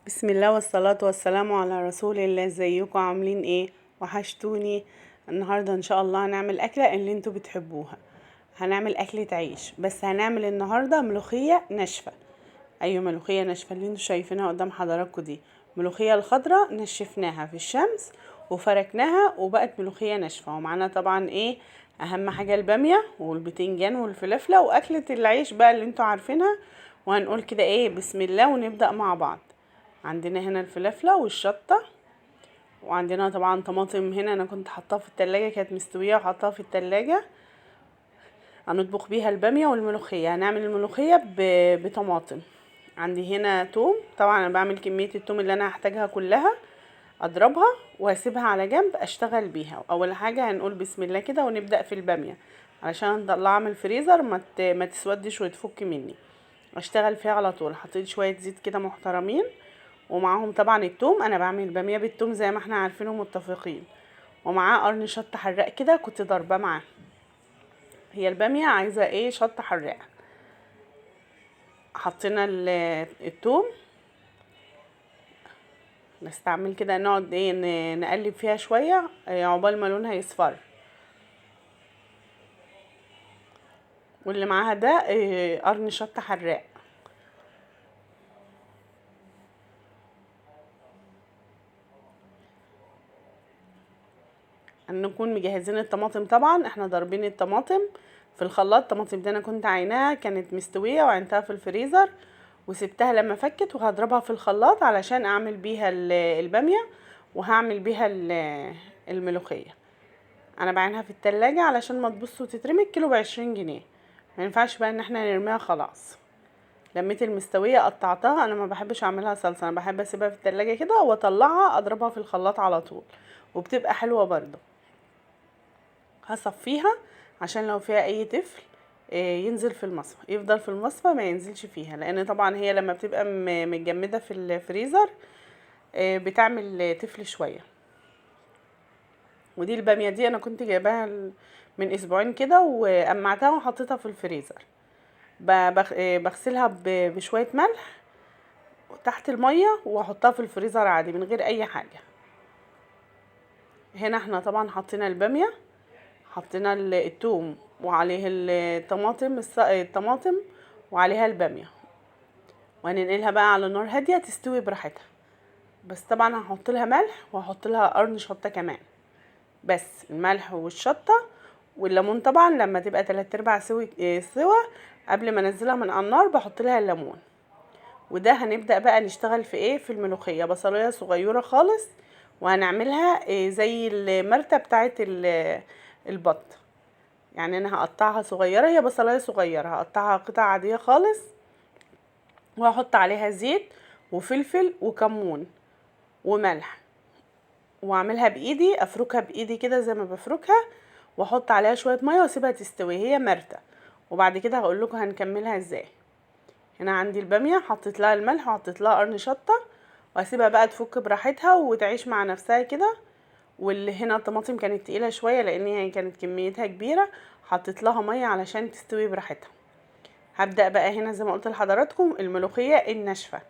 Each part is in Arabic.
بسم الله والصلاة والسلام على رسول الله. ازيكم عاملين ايه؟ وحشتوني. النهاردة ان شاء الله هنعمل اكلة اللي انتوا بتحبوها. هنعمل اكلة عيش، بس هنعمل النهاردة ملوخية ناشفة. ايوه، ملوخية ناشفة اللي انتوا شايفينها قدام حضراتكم دي. ملوخية الخضراء نشفناها في الشمس وفركناها وبقت ملوخية ناشفة. ومعانا طبعا ايه؟ اهم حاجة البامية والبتنجان والفلفلة واكلة العيش بقى اللي انتوا عارفينها. وهنقول كده ايه بسم الله ونبدأ مع بعض. عندنا هنا الفلفلة والشطة، وعندنا طبعا طماطم. هنا انا كنت حطاها في التلاجة، كانت مستوية وحطاها في التلاجة. هنطبخ بيها البامية والملوخية. هنعمل الملوخية بطماطم. عندي هنا توم. طبعا انا بعمل كمية التوم اللي انا هحتاجها كلها، اضربها واسيبها على جنب اشتغل بيها. اول حاجة هنقول بسم الله كده ونبدأ في البامية علشان نطلعها من الفريزر ما تسودش وتفك مني. اشتغل فيها على طول. حطيت شوية زيت كده محترمين، ومعاهم طبعا التوم. انا بعمل باميه بالتوم زي ما احنا عارفين ومتفقين. ومعاه قرن شطه حراق كده كنت ضارباه معاه. هي الباميه عايزه ايه؟ شطه حراق. حطينا التوم. نستعمل كده نقعد ايه نقلب فيها شويه عقبال ما لونها يصفر. واللي معاها ده قرن شطه حراق. نكون مجهزين الطماطم. طبعا احنا ضاربين الطماطم في الخلاط. الطماطم دي انا كنت عيناها كانت مستويه وعينتها في الفريزر وسبتها لما فكت، وهضربها في الخلاط علشان اعمل بيها الباميه وهعمل بيها الملوخيه. انا بعينها في التلاجة علشان ما تبص وتترمي. الكيلو ب20 جنيه. ما ينفعش بقى ان احنا نرميها خلاص. لميت المستويه قطعتها. انا ما بحبش اعملها صلصه، انا بحب اسيبها في التلاجة كده واطلعها اضربها في الخلاط على طول، وبتبقى حلوه برضو. هصفيها عشان لو فيها اي طفل ينزل في المصفى، يفضل في المصفى ما ينزلش فيها، لان طبعا هي لما بتبقى متجمده في الفريزر بتعمل طفل شويه. ودي الباميه دي انا كنت جايباها من اسبوعين كده وقمعتها وحطيتها في الفريزر. بغسلها بشويه ملح تحت الميه واحطها في الفريزر عادي من غير اي حاجه. هنا احنا طبعا حطينا الباميه، حطينا الثوم وعليه الطماطم وعليها الباميه، وهننقلها بقى على نار هاديه تستوي براحتها. بس طبعا هحط لها ملح وهحط لها قرن شطه كمان. بس الملح والشطه والليمون طبعا لما تبقى 3/4 سوا قبل ما انزلها من على النار بحط لها الليمون. وده هنبدا بقى نشتغل في ايه؟ في الملوخيه. بصلايه صغيره خالص، وهنعملها زي المرتة بتاعه البط. يعني انا هقطعها صغيره. هي بصلايه صغيره هقطعها قطع عاديه خالص، وهحط عليها زيت وفلفل وكمون وملح، واعملها بايدي، افركها بايدي كده زي ما بفركها، واحط عليها شويه ميه واسيبها تستوي. هي مرتة. وبعد كده هقول لكم هنكملها ازاي. هنا عندي الباميه حطيت لها الملح وحطيت لها قرن شطه، واسيبها بقى تفك براحتها وتعيش مع نفسها كده. واللي هنا الطماطم كانت تقيله شويه لان هي كانت كميتها كبيره، حطيت لها ميه علشان تستوي براحتها. هبدأ بقى هنا زي ما قلت لحضراتكم الملوخية الناشفة،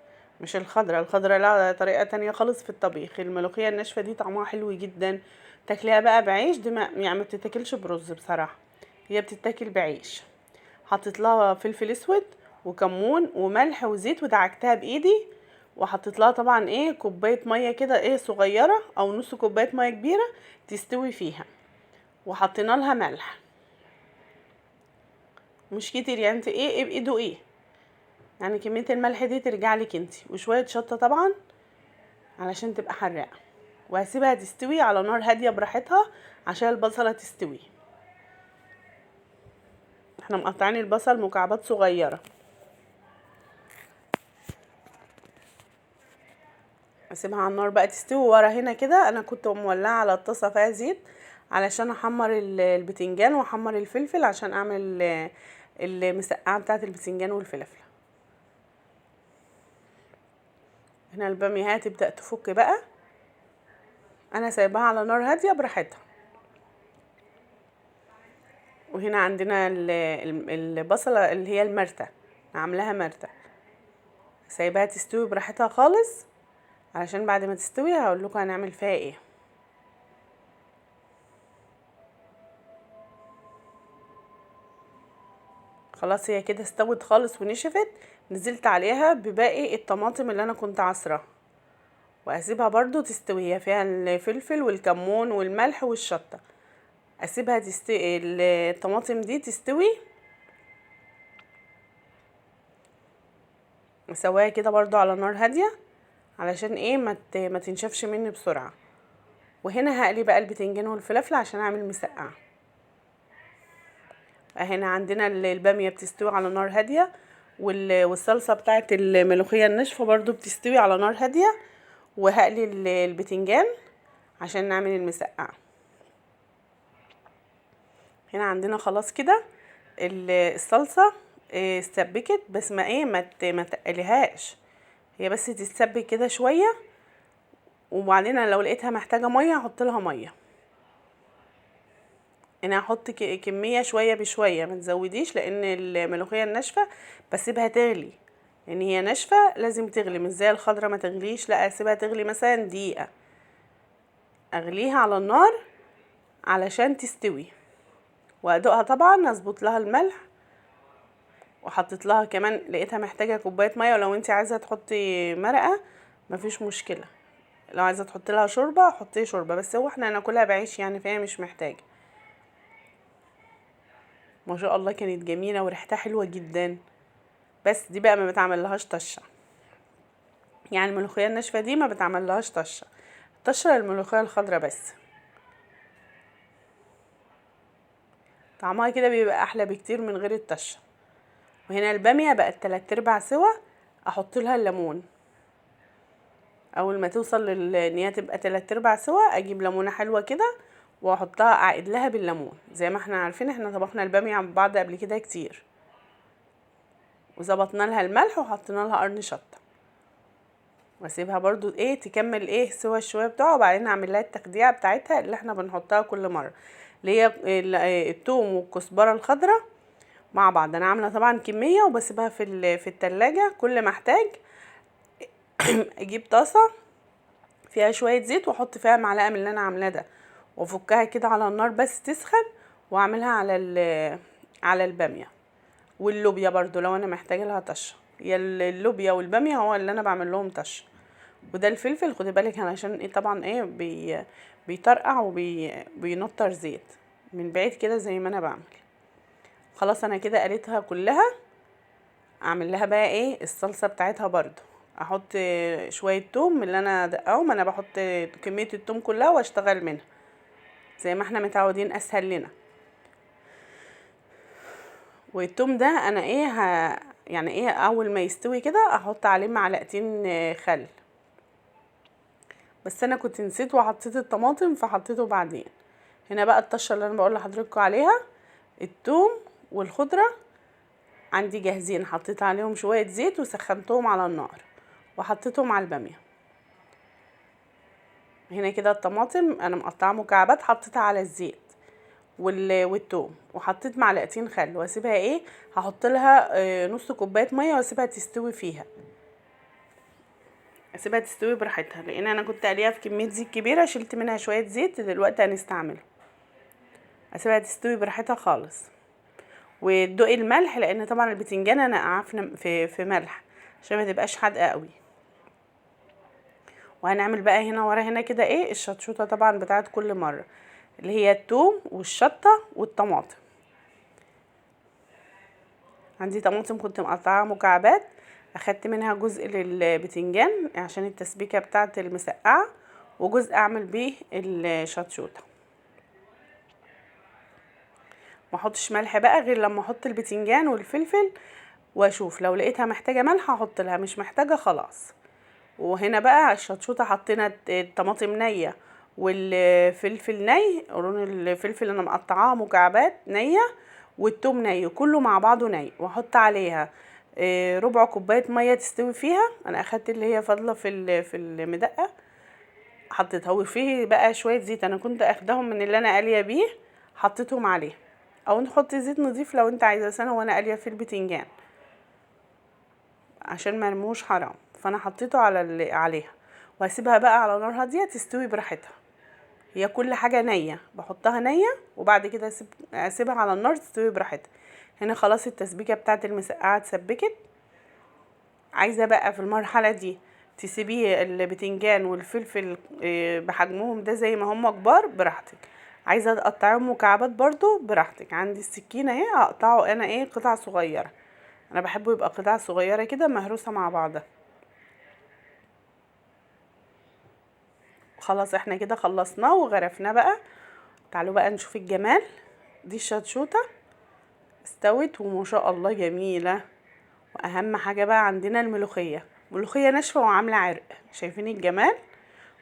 مش الخضرة. الخضرة لها طريقة تانية خالص في الطبيخ. الملوخية الناشفة دي طعمها حلو جدا. تاكليها بقى بعيش. دي يعني ما بتتاكلش برز بصراحة، هي بتتاكل بعيش. حطيت لها فلفل اسود وكمون وملح وزيت ودعكتها بايدي. وحطيت لها طبعا ايه كوبايه ميه كده ايه صغيره او نص كوبايه ميه كبيره تستوي فيها. وحطينا لها ملح مش كتير، يعني انت ايه بايده ايه، يعني كمية الملح دي ترجع لك انت. وشوية شطة طبعا علشان تبقى حراقة. وهسيبها تستوي على نار هادية براحتها عشان البصلة تستوي. احنا مقطعين البصل مكعبات صغيرة. اسيبها على النار بقى تستوي. ورا هنا كده انا كنت مولعة على الطاسة فيها زيت علشان احمر البتنجان واحمر الفلفل عشان اعمل المسقعة بتاعة البتنجان والفلفل. هنا البامية هتبدأ تفك بقى. انا سايباها على نار هادية براحتها. وهنا عندنا البصلة اللي هي المرتة، عاملاها مرتة، سايباها تستوي براحتها خالص. علشان بعد ما تستوي هقول لكم هنعمل فيها ايه. خلاص هي كده استوت خالص ونشفت. نزلت عليها بباقي الطماطم اللي انا كنت عصراها، واسيبها برضو تستوي. هي فيها الفلفل والكمون والملح والشطه. اسيبها تستوي الطماطم دي تستوي. اسويها كده برضو على نار هاديه علشان ايه ما تنشفش مني بسرعه. وهنا هقلي بقى البتنجان والفلفل عشان اعمل مسقعه. هنا عندنا الباميه بتستوي على نار هاديه، والصلصه بتاعت الملوخيه الناشفه برضو بتستوي على نار هاديه. وهقلي البتنجان عشان نعمل المسقعه. هنا عندنا خلاص كده الصلصه استبكت، بس ما تقليهاش، هي بس تتسبك كده شويه. وبعدين لو لقيتها محتاجه ميه هحط لها ميه. انا هحط كميه شويه بشويه، ما تزوديش، لان الملوخيه الناشفه بسيبها تغلي. لان هي ناشفه لازم تغلي، مش زي الخضره ما تغليش، لا اسيبها تغلي مثلا دقيقه، اغليها على النار علشان تستوي. وادوقها طبعا، اظبط لها الملح. وحطيت لها كمان، لقيتها محتاجه كوبايه ميه، ولو انت عايزه تحطي مرقه مفيش مشكله. لو عايزه تحطي لها شوربه حطي شوربه، بس هو احنا هناكلها بعيش يعني، فهي مش محتاجه. ما شاء الله كانت جميله وريحتها حلوه جدا. بس دي بقى ما بتعملهاش طشه، يعني الملوخيه الناشفه دي ما بتعملهاش طشه. طشه للملوخيه الخضراء بس. طعمها كده بيبقى احلى بكتير من غير الطشه. وهنا الباميه بقت 3/4 سوا. احط لها الليمون اول ما توصل ان هي تبقى 3/4 سوا، اجيب ليمونه حلوه كده واحطها، اعقد لها بالليمون. زي ما احنا عارفين احنا طبخنا الباميه مع بعض قبل كده كتير. وظبطنا لها الملح وحطينا لها قرن شطه. واسيبها برضو تكمل سوا الشويه بتاعه. وبعدين اعمل لها التخديعه بتاعتها اللي احنا بنحطها كل مره، اللي هي الثوم والكزبره الخضراء مع بعض. انا عامله طبعا كميه وبسيبها في التلاجة. كل ما احتاج اجيب طاسه فيها شويه زيت واحط فيها معلقه من اللي انا عاملاه ده، وافكها كده على النار بس تسخن، واعملها على الباميه واللوبيا برضو لو انا محتاجه لها طشه. هي اللوبيا والباميه هو اللي انا بعمل لهم طشه. وده الفلفل خدي بالك علشان طبعا بيطرقع وبينطر زيت من بعيد كده زي ما انا بعمل. خلاص انا كده قليتها كلها. اعمل لها بقى الصلصه بتاعتها برضو. احط شويه توم اللي انا دقاهم. انا بحط كميه التوم كلها واشتغل منها زي ما احنا متعودين، اسهل لنا. والتوم ده انا يعني اول ما يستوي كده احط عليه معلقتين خل. بس انا كنت نسيت وحطيت الطماطم فحطيته بعدين. هنا بقى الطشه اللي انا بقول لحضراتكم عليها، التوم والخضره عندي جاهزين. حطيت عليهم شويه زيت وسخنتهم على النار وحطيتهم على الباميه. هنا كده الطماطم انا مقطعه مكعبات حطيتها على الزيت والثوم، وحطيت معلقتين خل. واسيبها هحط لها نص كوبايه ميه واسيبها تستوي فيها. اسيبها تستوي براحتها، لان انا كنت قليها في كميه زيت كبيره شلت منها شويه زيت دلوقتي هنستعمله. اسيبها تستوي براحتها خالص. وتدوقي الملح، لان طبعا البتنجان انا عارفه في ملح عشان ما تبقاش حادقه قوي. وهنعمل بقى هنا ورا هنا كده الشطشوطه طبعا بتاعت كل مره، اللي هي الثوم والشطه والطماطم. عندي طماطم كنت مقطعاها مكعبات، اخدت منها جزء للبتنجان عشان التسبيكه بتاعه المسقعه، وجزء اعمل بيه الشطشوطه. ما احطش ملح بقى غير لما احط البتنجان والفلفل، واشوف لو لقيتها محتاجه ملح احط لها، مش محتاجه خلاص. وهنا بقى الشطشوطه حطينا الطماطم نيه والفلفل ني، قرون الفلفل انا مقطعاها مكعبات نيه، والثوم ني، كله مع بعضه ني. واحط عليها ربع كوبايه ميه تستوي فيها. انا اخدت اللي هي فاضله في المدقه حطيتها. وفيه بقى شويه زيت انا كنت اخدهم من اللي انا قاليه بيه حطيتهم عليه، او نحط زيت نضيف لو انت عايزه سنه. وانا قاليه في البتنجان عشان مرموش حرام، فانا حطيته عليها. وهسيبها بقى على نار هاديه تستوي براحتها. هي كل حاجه نيه بحطها نيه، وبعد كده اسيبها على النار تستوي براحتها. هنا خلاص التسبيكه بتاعت المسقعه اتسبكت. عايزه بقى في المرحله دي تسيبيه البتنجان والفلفل بحجمهم ده زي ما هم كبار براحتك. عايزه تقطعيهم مكعبات برضو براحتك. عندي السكينه اهي هقطعه انا قطع صغيره. انا بحبه يبقى قطع صغيره كده مهروسه مع بعضها. خلاص احنا كده خلصناه وغرفناه بقى. تعالوا بقى نشوف الجمال. دي الشطشوطه استوت وما شاء الله جميله. واهم حاجه بقى عندنا ملوخيه ناشفه وعامله عرق. شايفين الجمال.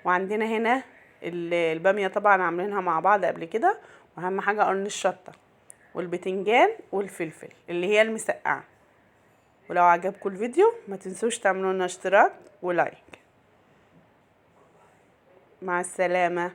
وعندنا هنا الباميه طبعا عاملينها مع بعض قبل كده. واهم حاجه قرن الشطه والبتنجان والفلفل اللي هي المسقعه. ولو عجبكم الفيديو ما تنسوش تعملوا لنا اشتراك ولايك. مع السلامه.